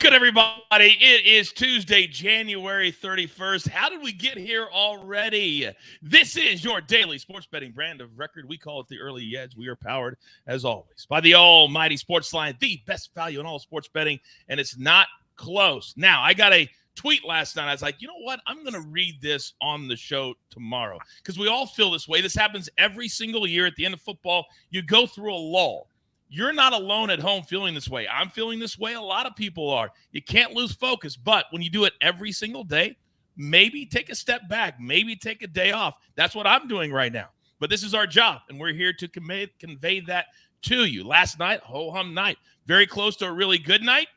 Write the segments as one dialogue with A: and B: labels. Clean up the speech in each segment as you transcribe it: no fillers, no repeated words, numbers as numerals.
A: good, everybody? It is Tuesday, January 31st. How did we get here already? This is your daily sports betting brand of record. We call it the Early Edge. We are powered, as always, by the almighty SportsLine, the best value in all sports betting, and it's not close. Now, I got a tweet last night. I was like, you know what? I'm going to read this on the show tomorrow because we all feel this way. This happens every single year at the end of football. You go through a lull. You're not alone at home feeling this way. I'm feeling this way. A lot of people are. You can't lose focus. But when you do it every single day, maybe take a step back. Maybe take a day off. That's what I'm doing right now. But this is our job, and we're here to convey that to you. Last night, ho-hum night. Very close to a really good night.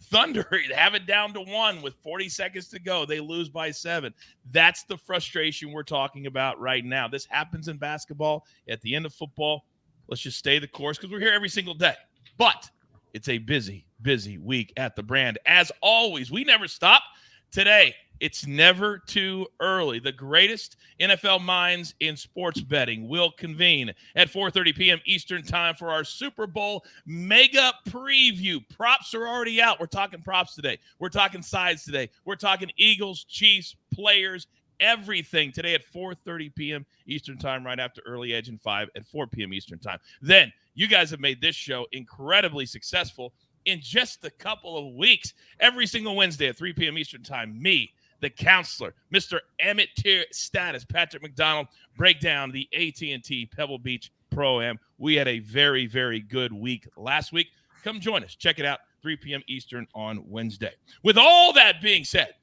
A: Thunder have it down to 1 with 40 seconds to go. They lose by 7. That's the frustration we're talking about right now. This happens in basketball at the end of football. Let's just stay the course because we're here every single day. But it's a busy, busy week at the brand. As always, we never stop. Today, it's never too early. The greatest NFL minds in sports betting will convene at 4:30 p.m. Eastern time for our Super Bowl mega preview. Props are already out. We're talking props today. We're talking sides today. We're talking Eagles, Chiefs, players, everything today at 4:30 p.m. Eastern time, right after Early Edge and 5 at 4 p.m. Eastern time. Then you guys have made this show incredibly successful in just a couple of weeks. Every single Wednesday at 3 p.m. Eastern time, me, the counselor, Mr. Amateur Status, Patrick McDonald, break down the AT&T Pebble Beach Pro-Am. We had a very, very good week last week. Come join us. Check it out, 3 p.m. Eastern on Wednesday. With all that being said,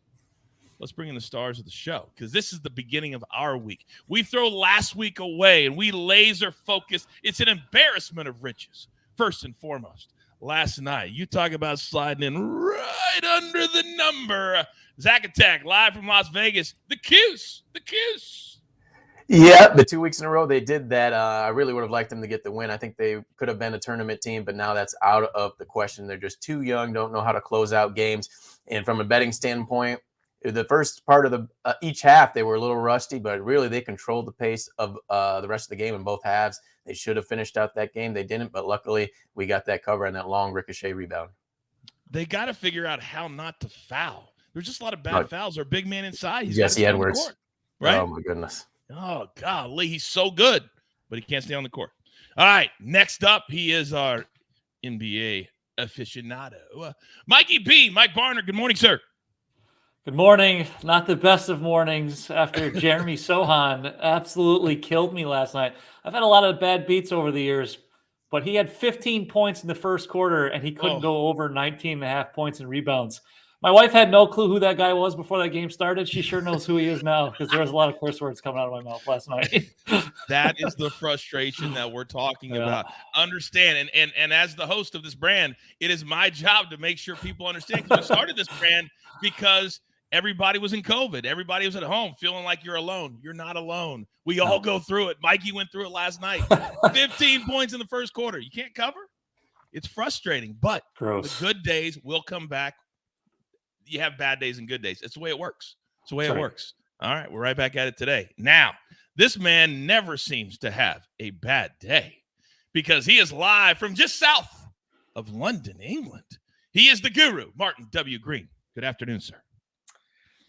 A: let's bring in the stars of the show because this is the beginning of our week. We throw last week away and we laser focus. It's an embarrassment of riches. First and foremost, last night, you talk about sliding in right under the number. Zack Attack live from Las Vegas. The Cuse.
B: Yeah, the 2 weeks in a row they did that. I really would have liked them to get the win. I think they could have been a tournament team, but now that's out of the question. They're just too young, don't know how to close out games. And from a betting standpoint, the first part of the each half, they were a little rusty, but really they controlled the pace of the rest of the game in both halves. They should have finished out that game. They didn't, but luckily we got that cover and that long ricochet rebound.
A: They got to figure out how not to foul. There's just a lot of bad fouls. Our big man inside. He's
B: Jesse Edwards.
A: Court, right?
B: Oh, my goodness.
A: Oh, golly. He's so good, but he can't stay on the court. All right. Next up, he is our NBA aficionado. Mikey B. Mike Barner. Good morning, sir.
C: Good morning. Not the best of mornings after Jeremy Sohan absolutely killed me last night. I've had a lot of bad beats over the years, but he had 15 points in the first quarter, and he couldn't go over 19 and a half points in rebounds. My wife had no clue who that guy was before that game started. She sure knows who he is now because there was a lot of curse words coming out of my mouth last night.
A: That is the frustration that we're talking about. Understand, and as the host of this brand, it is my job to make sure people understand because we started this brand because everybody was in COVID. Everybody was at home feeling like you're alone. You're not alone. We all go through it. Mikey went through it last night. 15 points in the first quarter. You can't cover? It's frustrating, but the good days will come back. You have bad days and good days. It's the way it works. It's the way it works. All right, we're right back at it today. Now, this man never seems to have a bad day because he is live from just south of London, England. He is the guru, Martin W. Green. Good afternoon, sir.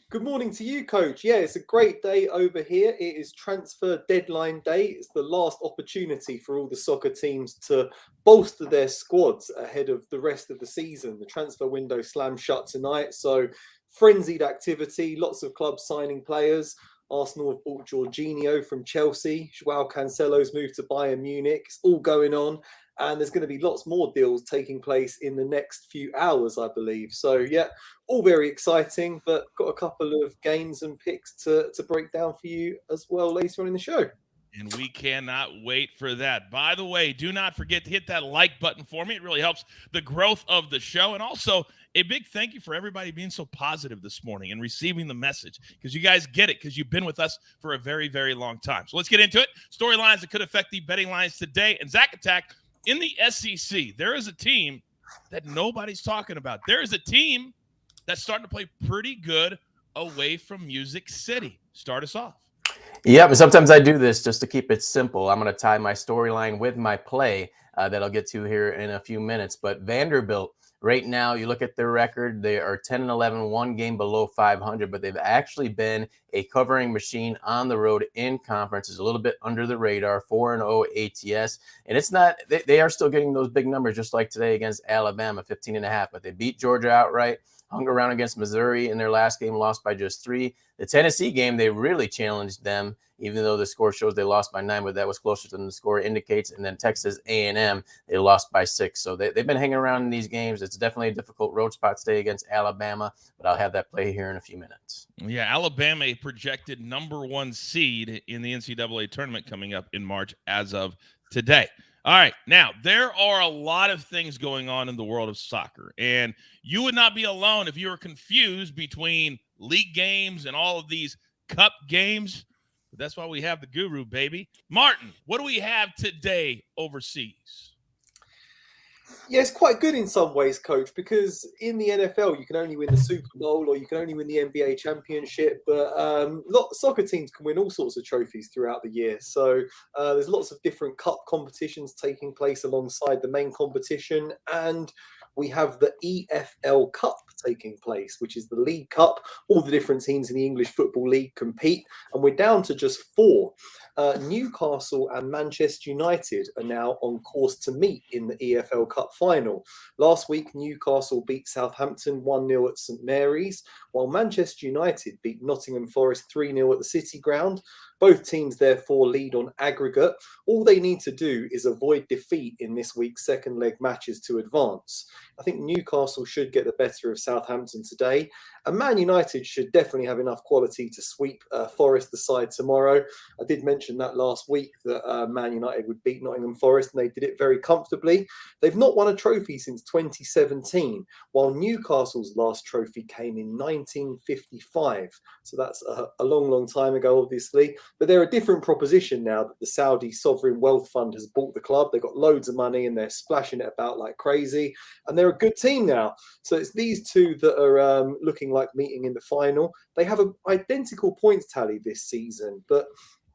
D: Good morning to you, Coach. Yeah, it's a great day over here. It is transfer deadline day. It's the last opportunity for all the soccer teams to bolster their squads ahead of the rest of the season. The transfer window slams shut tonight, so frenzied activity, lots of clubs signing players. Arsenal have bought Jorginho from Chelsea. Joao Cancelo's moved to Bayern Munich. It's all going on. And there's going to be lots more deals taking place in the next few hours, I believe. So, yeah, all very exciting, but got a couple of games and picks to break down for you as well later on in the show.
A: And we cannot wait for that. By the way, do not forget to hit that like button for me. It really helps the growth of the show. And also, a big thank you for everybody being so positive this morning and receiving the message because you guys get it because you've been with us for a very, very long time. So let's get into it. Storylines that could affect the betting lines today. And Zack Attack, in the SEC, there is a team that nobody's talking about. There is a team that's starting to play pretty good away from Music City. Start us off.
B: Yeah, but sometimes I do this just to keep it simple. I'm going to tie my storyline with my play that I'll get to here in a few minutes. But Vanderbilt Right now, you look at their record, they are 10-11, one game below 500, but they've actually been a covering machine on the road in conferences, a little bit under the radar, 4-0 ATS. And it's not, they are still getting those big numbers, just like today against Alabama, 15.5, but they beat Georgia outright, hung around against Missouri in their last game, lost by just 3. The Tennessee game, they really challenged them, even though the score shows they lost by 9, but that was closer than the score indicates. And then Texas A&M, they lost by 6. So they've been hanging around in these games. It's definitely a difficult road spot today against Alabama, but I'll have that play here in a few minutes.
A: Yeah, Alabama, a projected number 1 seed in the NCAA tournament coming up in March as of today. All right, now, there are a lot of things going on in the world of soccer, and you would not be alone if you were confused between league games and all of these cup games. But that's why we have the guru, baby. Martin, what do we have today overseas?
D: Yeah, it's quite good in some ways, Coach, because in the NFL, you can only win the Super Bowl or you can only win the NBA championship, but soccer teams can win all sorts of trophies throughout the year. So there's lots of different cup competitions taking place alongside the main competition, and we have the EFL Cup taking place, which is the League Cup. All the different teams in the English Football League compete, and we're down to just 4. Newcastle and Manchester United are now on course to meet in the EFL Cup final. Last week, Newcastle beat Southampton 1-0 at St Mary's, while Manchester United beat Nottingham Forest 3-0 at the City Ground. Both teams, therefore, lead on aggregate. All they need to do is avoid defeat in this week's second leg matches to advance. I think Newcastle should get the better of Southampton today. And Man United should definitely have enough quality to sweep Forest aside tomorrow. I did mention that last week that Man United would beat Nottingham Forest, and they did it very comfortably. They've not won a trophy since 2017, while Newcastle's last trophy came in 1955. So that's a long, long time ago, obviously. But they're a different proposition now that the Saudi Sovereign Wealth Fund has bought the club. They've got loads of money and they're splashing it about like crazy. And they're a good team now. So it's these two that are looking like meeting in the final. They have an identical points tally this season, but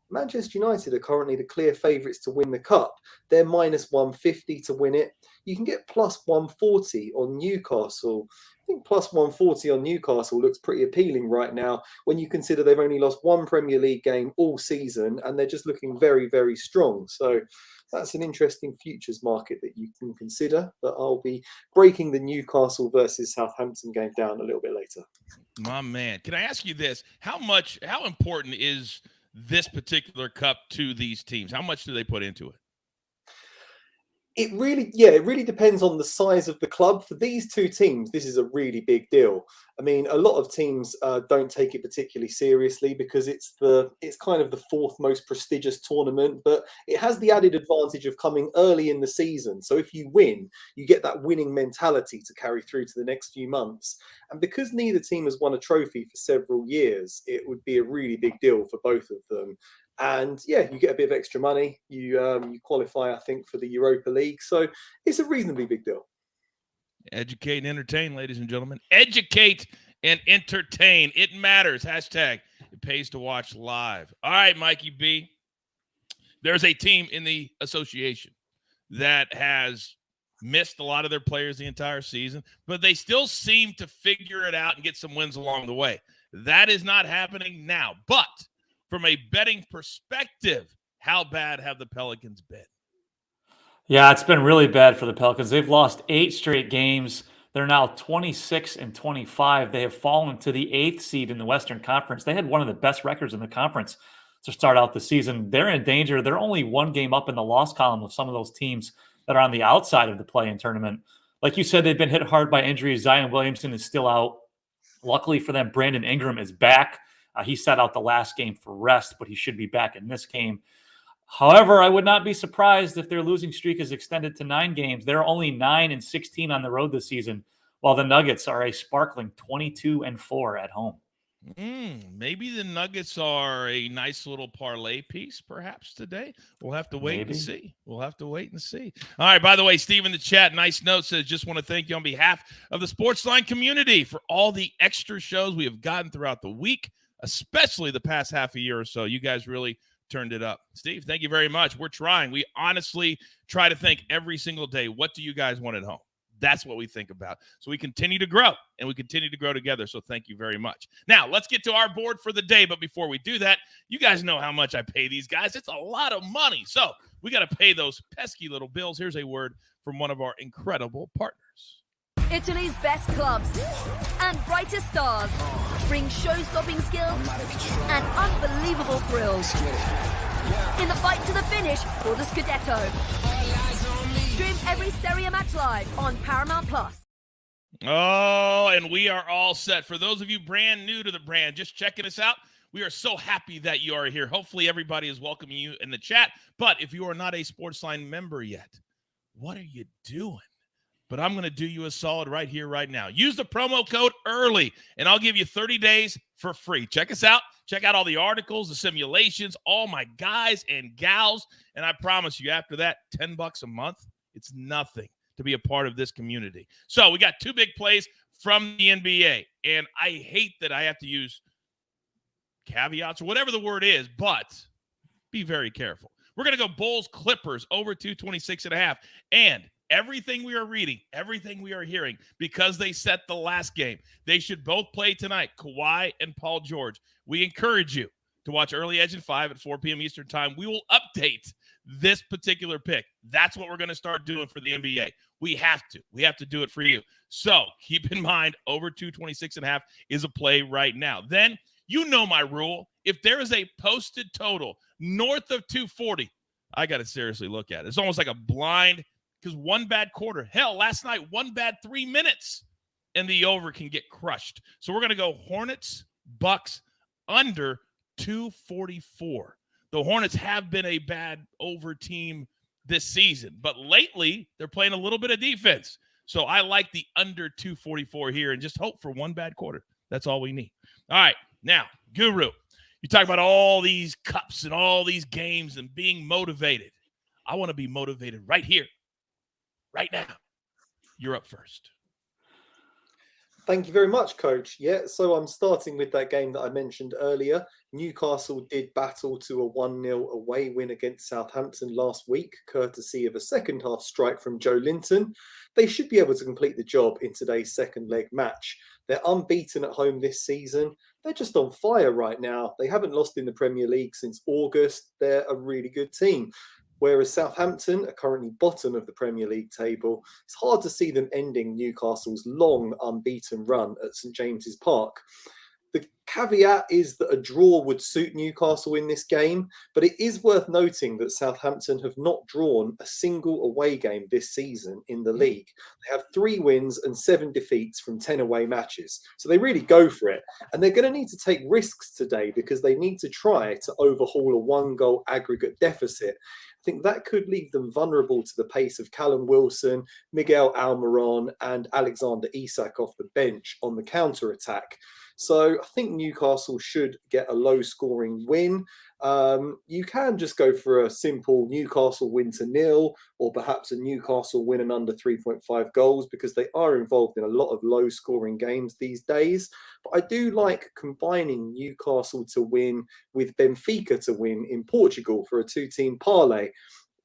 D: Manchester United are currently the clear favourites to win the cup. They're minus 150 to win it. You can get plus 140 on Newcastle. I think plus 140 on Newcastle looks pretty appealing right now when you consider they've only lost 1 Premier League game all season and they're just looking very, very strong. So that's an interesting futures market that you can consider, but I'll be breaking the Newcastle versus Southampton game down a little bit later.
A: My man, can I ask you this? How important is this particular cup to these teams? How much do they put into it?
D: It really depends on the size of the club. For these two teams, this is a really big deal. I mean, a lot of teams don't take it particularly seriously because it's kind of the 4th most prestigious tournament, but it has the added advantage of coming early in the season. So if you win, you get that winning mentality to carry through to the next few months. And because neither team has won a trophy for several years, it would be a really big deal for both of them. And yeah, you get a bit of extra money. You qualify, I think, for the Europa League. So it's a reasonably big deal.
A: Educate and entertain, ladies and gentlemen. Educate and entertain. It matters. Hashtag it pays to watch live. All right, Mikey B. There's a team in the association that has missed a lot of their players the entire season, but they still seem to figure it out and get some wins along the way. That is not happening now. But from a betting perspective, how bad have the Pelicans been?
C: Yeah, it's been really bad for the Pelicans. They've lost 8 straight games. They're now 26-25. They have fallen to the 8th seed in the Western Conference. They had one of the best records in the conference to start out the season. They're in danger. They're only 1 game up in the loss column of some of those teams that are on the outside of the play-in tournament. Like you said, they've been hit hard by injuries. Zion Williamson is still out. Luckily for them, Brandon Ingram is back. He sat out the last game for rest, but he should be back in this game. However, I would not be surprised if their losing streak is extended to 9 games. They're only 9-16 on the road this season, while the Nuggets are a sparkling 22-4 at home.
A: Maybe the Nuggets are a nice little parlay piece, perhaps today. We'll have to wait and see. All right. By the way, Steve in the chat, nice note, says, just want to thank you on behalf of the SportsLine community for all the extra shows we have gotten throughout the week, especially the past half a year or so. You guys really turned it up. Steve, thank you very much. We're trying. We honestly try to think every single day, what do you guys want at home? That's what we think about. So we continue to grow, and we continue to grow together. So thank you very much. Now, let's get to our board for the day. But before we do that, you guys know how much I pay these guys. It's a lot of money. So we got to pay those pesky little bills. Here's a word from one of our incredible partners.
E: Italy's best clubs and brightest stars bring show-stopping skills and unbelievable thrills in the fight to the finish for the Scudetto. Stream every Serie A match live on Paramount+.
A: Oh, and we are all set. For those of you brand new to the brand, just checking us out, we are so happy that you are here. Hopefully everybody is welcoming you in the chat. But if you are not a SportsLine member yet, what are you doing? But I'm going to do you a solid right here, right now. Use the promo code EARLY, and I'll give you 30 days for free. Check us out. Check out all the articles, the simulations, all my guys and gals. And I promise you, after that, $10 a month, it's nothing to be a part of this community. So we got two big plays from the NBA, and I hate that I have to use caveats or whatever the word is, but be very careful. We're going to go Bulls Clippers over 226.5, and everything we are reading, everything we are hearing, because they set the last game, they should both play tonight, Kawhi and Paul George. We encourage you to watch Early Edge at 5 at 4 p.m. Eastern time. We will update this particular pick. That's what we're going to start doing for the NBA. We have to. We have to do it for you. So keep in mind, over 226.5 is a play right now. Then you know my rule. If there is a posted total north of 240, I got to seriously look at it. It's almost like a blind, because one bad quarter. Hell, last night, one bad 3 minutes, and the over can get crushed. So we're going to go Hornets, Bucks, under 244. The Hornets have been a bad over team this season, but lately they're playing a little bit of defense. So I like the under 244 here and just hope for one bad quarter. That's all we need. All right, now, Guru, you talk about all these cups and all these games and being motivated. I want to be motivated right here, right now. You're up first.
D: Thank you very much, Coach. Yeah, so I'm starting with that game that I mentioned earlier. Newcastle did battle to a 1-0 away win against Southampton last week, courtesy of a second-half strike from Joe Linton. They should be able to complete the job in today's second-leg match. They're unbeaten at home this season. They're just on fire right now. They haven't lost in the Premier League since August. They're a really good team. Whereas Southampton are currently bottom of the Premier League table, it's hard to see them ending Newcastle's long unbeaten run at St James's Park. The caveat is that a draw would suit Newcastle in this game, but it is worth noting that Southampton have not drawn a single away game this season in the league. They have 3 wins and 7 defeats from 10 away matches. So they really go for it. And they're going to need to take risks today because they need to try to overhaul a 1-goal aggregate deficit. I think that could leave them vulnerable to the pace of Callum Wilson, Miguel Almiron, and Alexander Isak off the bench on the counter-attack. So I think Newcastle should get a low-scoring win. You can just go for a simple Newcastle win to 0, or perhaps a Newcastle win and under 3.5 goals, because they are involved in a lot of low-scoring games these days. But I do like combining Newcastle to win with Benfica to win in Portugal for a 2-team parlay.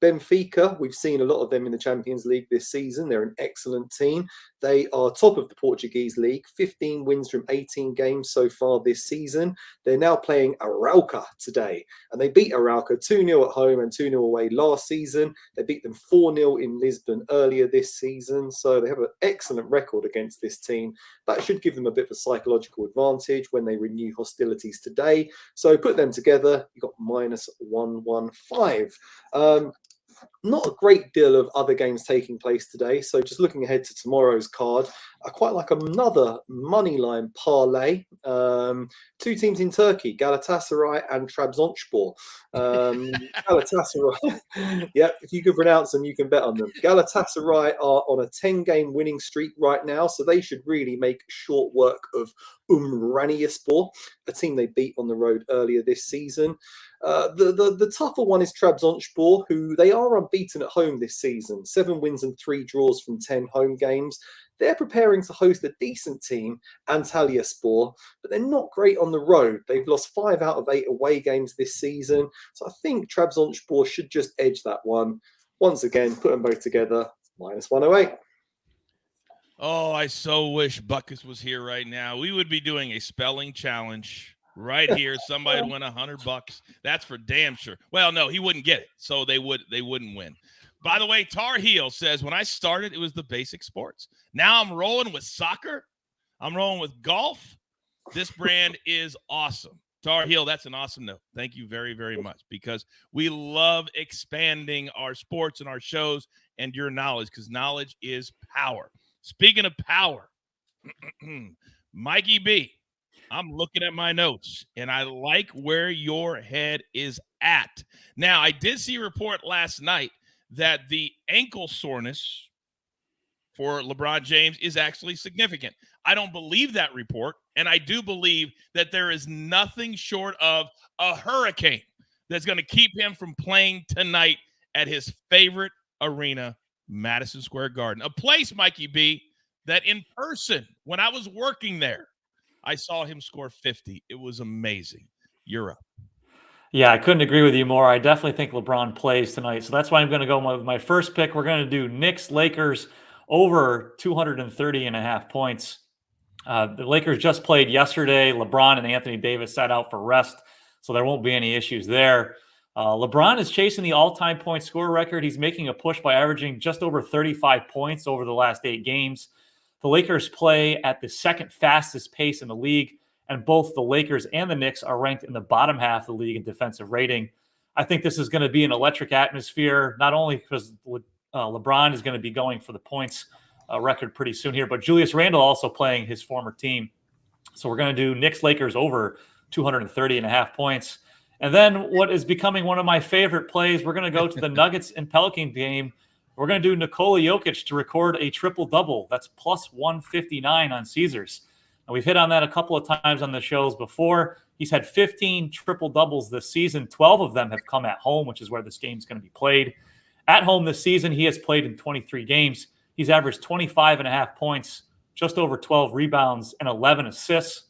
D: Benfica, we've seen a lot of them in the Champions League this season. They're an excellent team. They are top of the Portuguese league, 15 wins from 18 games so far this season. They're now playing Arauca today, and they beat Arauca 2-0 at home and 2-0 away last season. They beat them 4-0 in Lisbon earlier this season, so they have an excellent record against this team. That should give them a bit of a psychological advantage when they renew hostilities today. So put them together, you've got -115. Not a great deal of other games taking place today. So just looking ahead to tomorrow's card, I quite like another moneyline parlay. 2 teams in Turkey, Galatasaray and Trabzonspor. Galatasaray, yeah, if you can pronounce them, you can bet on them. Galatasaray are on a 10-game winning streak right now, so they should really make short work of Umraniyespor, a team they beat on the road earlier this season. The tougher one is Trabzonspor, who they are unbeaten at home this season, 7 wins and 3 draws from 10 home games. They're preparing to host a decent team, Antalyaspor, but they're not great on the road. They've lost 5 out of 8 away games this season, so I think Trabzonspor should just edge that one. Once again, put them both together, -108.
A: Oh, I so wish Buckus was here right now. We would be doing a spelling challenge right here. Somebody would win $100. That's for damn sure. Well, no, he wouldn't get it, so they wouldn't win. By the way, Tar Heel says, when I started, it was the basic sports. Now I'm rolling with soccer. I'm rolling with golf. This brand is awesome. Tar Heel, that's an awesome note. Thank you very, very much, because we love expanding our sports and our shows and your knowledge, because knowledge is power. Speaking of power, Mikey B, I'm looking at my notes, and I like where your head is at. Now, I did see a report last night that the ankle soreness for LeBron James is actually significant. I don't believe that report, and I do believe that there is nothing short of a hurricane that's going to keep him from playing tonight at his favorite arena, Madison Square Garden, a place, Mikey B, that in person, when I was working there, I saw him score 50. It was amazing. You're up.
C: Yeah, I couldn't agree with you more. I definitely think LeBron plays tonight. So that's why I'm going to go with my first pick. We're going to do Knicks Lakers over 230.5 points. The Lakers just played yesterday. LeBron and Anthony Davis sat out for rest, so there won't be any issues there. LeBron is chasing the all-time point scorer record. He's making a push by averaging just over 35 points over the last 8 games. The Lakers play at the second fastest pace in the league, and both the Lakers and the Knicks are ranked in the bottom half of the league in defensive rating. I think this is going to be an electric atmosphere, not only because LeBron is going to be going for the points record pretty soon here, but Julius Randle also playing his former team. So we're going to do Knicks Lakers over 230.5 points. And then what is becoming one of my favorite plays, we're going to go to the Nuggets and Pelican game. We're going to do Nikola Jokic to record a triple-double. That's plus 159 on Caesars. And we've hit on that a couple of times on the shows before. He's had 15 triple-doubles this season. 12 of them have come at home, which is where this game's going to be played. At home this season, he has played in 23 games. He's averaged 25.5 points, just over 12 rebounds, and 11 assists.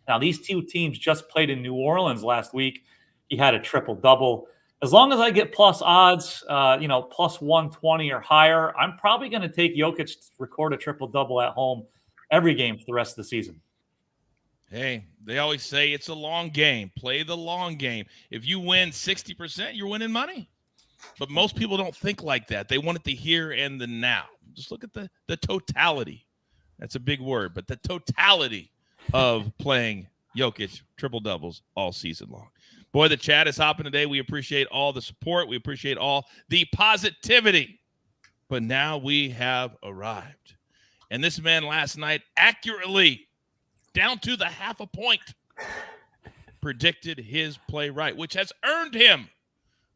C: Now, these two teams just played in New Orleans last week. He had a triple-double. As long as I get plus odds, plus 120 or higher, I'm probably going to take Jokic to record a triple-double at home every game for the rest of the season.
A: Hey, they always say it's a long game. Play the long game. If you win 60%, you're winning money. But most people don't think like that. They want it the here and the now. Just look at the totality. That's a big word, but the totality of playing Jokic triple-doubles all season long. Boy, the chat is hopping today. We appreciate all the support. We appreciate all the positivity. But now we have arrived. And this man last night accurately, down to the half a point, predicted his play right, which has earned him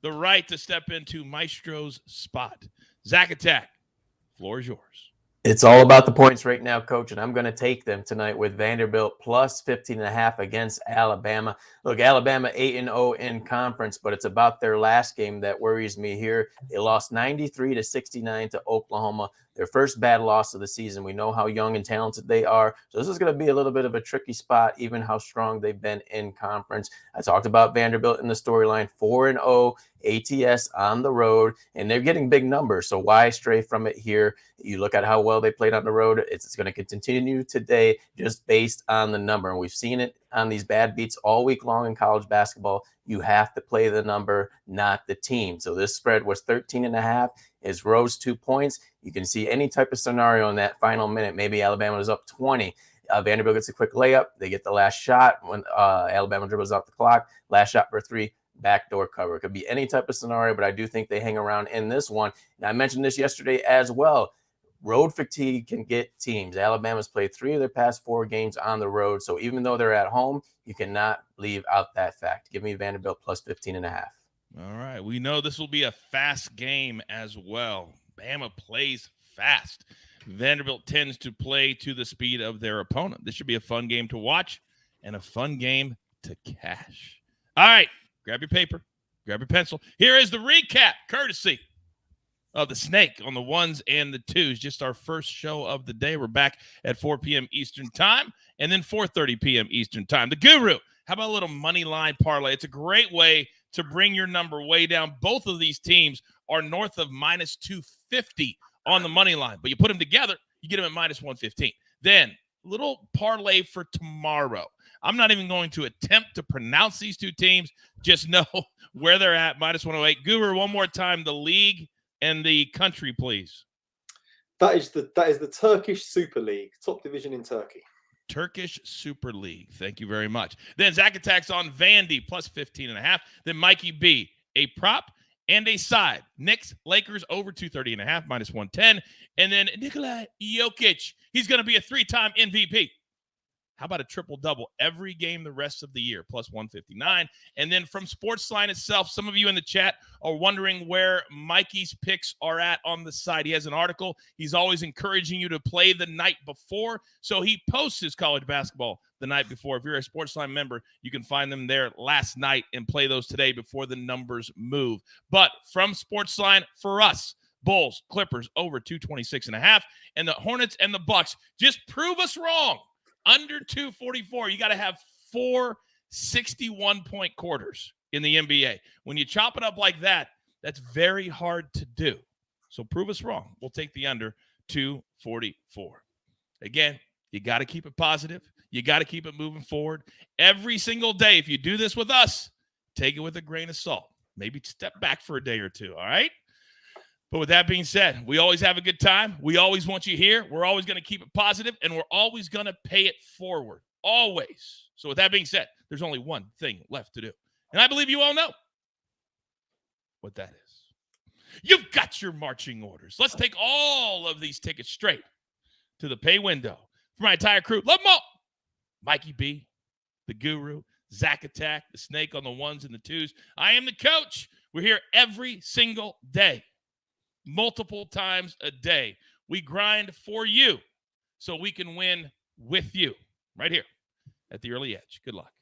A: the right to step into Maestro's spot. Zack Attack, floor is yours.
B: It's all about the points right now, Coach, and I'm going to take them tonight with Vanderbilt plus 15.5 against Alabama. Look, Alabama 8-0 in conference, but it's about their last game that worries me here. They lost 93-69 to Oklahoma, their first bad loss of the season. We know how young and talented they are, so this is going to be a little bit of a tricky spot, even how strong they've been in conference. I talked about Vanderbilt in the storyline, 4-0 ATS on the road, and they're getting big numbers, so why stray from it here? You look at how well they played on the road. It's going to continue today just based on the number, and we've seen it on these bad beats all week long in college basketball. You have to play the number, not the team. So this spread was 13.5. It's rose 2 points. You can see any type of scenario in that final minute. Maybe Alabama was up 20. Vanderbilt gets a quick layup. They get the last shot when Alabama dribbles off the clock. Last shot for 3. Backdoor cover. It could be any type of scenario, but I do think they hang around in this one. And I mentioned this yesterday as well. Road fatigue can get teams. Alabama's played 3 of their past 4 games on the road. So even though they're at home, you cannot leave out that fact. Give me Vanderbilt plus 15.5.
A: All right. We know this will be a fast game as well. Bama plays fast. Vanderbilt tends to play to the speed of their opponent. This should be a fun game to watch and a fun game to cash. All right. Grab your paper. Grab your pencil. Here is the recap, courtesy of the Snake on the 1s and the 2s. Just our first show of the day. We're back at 4 p.m. Eastern time and then 4:30 p.m. Eastern time. The Guru, how about a little money line parlay? It's a great way to bring your number way down. Both of these teams are north of minus 250 on the money line, but you put them together You get them at minus 115. Then, little parlay for tomorrow. I'm not even going to attempt to pronounce these two teams. Just know where they're at, minus 108. Guru, one more time, the league and the country, please.
D: That is the Turkish Super League, top division in Turkey.
A: Turkish Super League. Thank you very much. Then Zack attacks on Vandy, plus 15.5. Then Mikey B, a prop and a side. Knicks, Lakers, over 230.5, minus 110. And then Nikola Jokic. He's going to be a 3-time MVP. How about a triple-double every game the rest of the year, plus 159? And then from SportsLine itself, some of you in the chat are wondering where Mikey's picks are at on the site. He has an article. He's always encouraging you to play the night before. So he posts his college basketball the night before. If you're a SportsLine member, you can find them there last night and play those today before the numbers move. But from SportsLine, for us, Bulls, Clippers, over 226.5. And the Hornets and the Bucks, just prove us wrong. Under 244, you got to have 4 61-point quarters in the NBA. When you chop it up like that, that's very hard to do. So prove us wrong. We'll take the under 244. Again, you got to keep it positive. You got to keep it moving forward. Every single day, if you do this with us, take it with a grain of salt. Maybe step back for a day or two, all right? But with that being said, we always have a good time. We always want you here. We're always going to keep it positive, and we're always going to pay it forward. Always. So with that being said, there's only one thing left to do. And I believe you all know what that is. You've got your marching orders. Let's take all of these tickets straight to the pay window. For my entire crew, love them all. Mikey B, the Guru, Zack Attack, the Snake on the ones and the twos. I am the coach. We're here every single day. Multiple times a day. We grind for you so we can win with you right here at the Early Edge. Good luck.